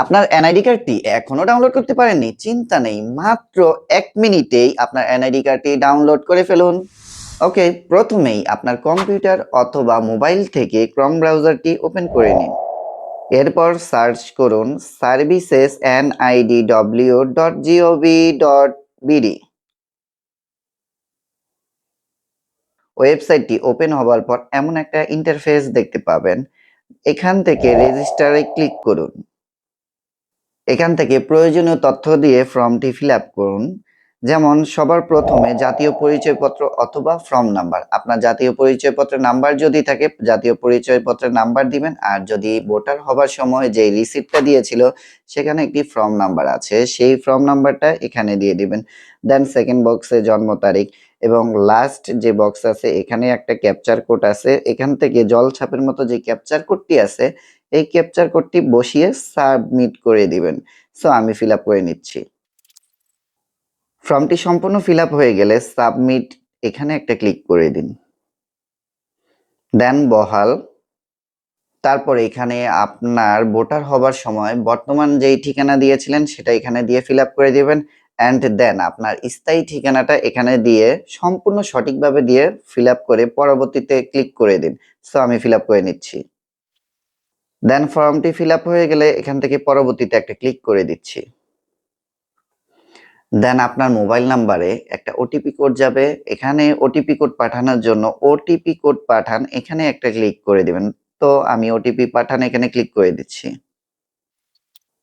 আপনার এনআইডি কার্ডটি এখনো ডাউনলোড করতে পারেননি? চিন্তা নেই। মাত্র ১ মিনিটেই আপনার এনআইডি কার্ডটি ডাউনলোড করে ফেলুন। ওকে, প্রথমেই আপনার কম্পিউটার অথবা মোবাইল থেকে ক্রোম ব্রাউজারটি ওপেন করে নিন। এরপর সার্চ করুন services@nidw.gov.bd। ওয়েবসাইটটি ওপেন হবার পর এমন একটা ইন্টারফেস দেখতে পাবেন। এখান থেকে রেজিস্টারে ক্লিক করুন। এখান থেকে প্রয়োজনীয় তথ্য দিয়ে ফর্মটি ফিল আপ করুন। যেমন সবার প্রথমে জাতীয় পরিচয়পত্র অথবা ফর্ম নাম্বার। আপনার জাতীয় পরিচয়পত্রের নাম্বার যদি থাকে জাতীয় পরিচয়পত্রের নাম্বার দিবেন, আর যদি ভোটার হবার সময় যে রিসিপ্টটা দিয়েছিল সেখানে একটি ফর্ম নাম্বার আছে, সেই ফর্ম নাম্বারটা এখানে দিয়ে দিবেন। দেন সেকেন্ড বক্সে জন্ম তারিখ এবং লাস্ট যে বক্স আছে এখানে একটা ক্যাপচার কোড আছে। এখান থেকে জলছাপের মতো যে ক্যাপচার কোডটি আছে এই ক্যাপচার কোডটি বসিয়ে সাবমিট করে দিবেন। সো আমি ফিল আপ করে নিচ্ছি। ফর্মটি সম্পূর্ণ ফিল আপ হয়ে গেলে সাবমিট এখানে একটা ক্লিক করে দিন। দেন বহাল। তারপর এখানে আপনার ভোটার হবার সময় বর্তমান যেই ঠিকানা দিয়েছিলেন সেটা এখানে দিয়ে ফিল আপ করে দিবেন। অ্যান্ড দেন আপনার স্থায়ী ঠিকানাটা এখানে দিয়ে সম্পূর্ণ সঠিকভাবে দিয়ে ফিল আপ করে পরবর্তীতে ক্লিক করে দিন। সো আমি ফিল আপ করে নিচ্ছি। দেন ফর্মটি ফিল আপ হয়ে গেলে এখান থেকে পরবর্তীতে একটা ক্লিক করে দিচ্ছি। দেন আপনার মোবাইল নাম্বারে একটা ওটিপি কোড যাবে। এখানে ওটিপি কোড পাঠানোর জন্য ওটিপি কোড পাঠান এখানে একটা ক্লিক করে দিবেন। তো আমি ওটিপি পাঠান এখানে ক্লিক করে দিচ্ছি।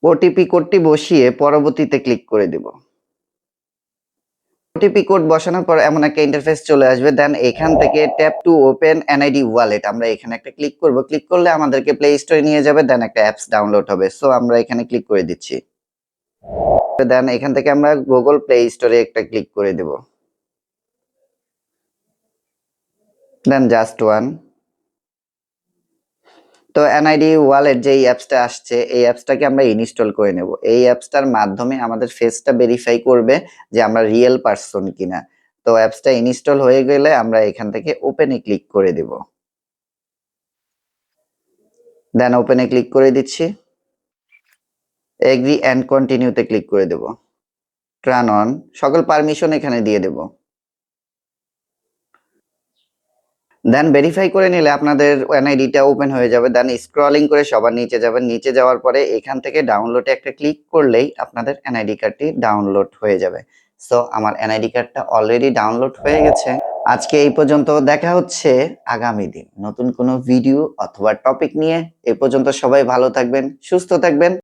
ওটিপি কোডটি বসিয়ে পরবর্তীতে ক্লিক করে দিব। ওটিপি কোড বসানোর পর এমন একটা ইন্টারফেস চলে আসবে। দেন এখান থেকে tap to open NID wallet আমরা এখানে একটা ক্লিক করব। ক্লিক করলে আমাদেরকে প্লে স্টোরে নিয়ে যাবে। দেন একটা অ্যাপস ডাউনলোড হবে। সো আমরা এখানে ক্লিক করে দিচ্ছি। দেন এখান থেকে আমরা গুগল প্লে স্টোরে একটা ক্লিক করে দেব। দেন জাস্ট ওয়ান। তো এনআইডি ওয়ালেট যে অ্যাপসটা আসছে এই অ্যাপসটাকে আমরা ইনস্টল করে নেব। এই অ্যাপসটার মাধ্যমে আমাদের ফেসটা ভেরিফাই করবে যে আমরা রিয়েল পারসন কিনা। তো অ্যাপসটা ইনস্টল হয়ে গেলে আমরা এখান থেকে ওপেনে ক্লিক করে দেব। দেন ওপেনে ক্লিক করে দিচ্ছি। এগ্রি এন্ড কন্টিনিউতে ক্লিক করে দেব। টার্ন অন সকল পারমিশন এখানে দিয়ে দেব। দেন ভেরিফাই করে নিলে আপনাদের এনআইডিটা ওপেন হয়ে যাবে। দেন স্ক্রলিং করে সবার নিচে যাবেন। নিচে যাওয়ার পরে এখান থেকে ডাউনলোডে একটা ক্লিক করলেই আপনাদের এনআইডি কার্ডটি ডাউনলোড হয়ে যাবে। সো আমার এনআইডি কার্ডটা অলরেডি ডাউনলোড হয়ে গেছে। আজকে এই পর্যন্ত। দেখা হচ্ছে আগামী দিন নতুন কোনো ভিডিও অথবা টপিক নিয়ে। এই পর্যন্ত সবাই ভালো থাকবেন, সুস্থ থাকবেন।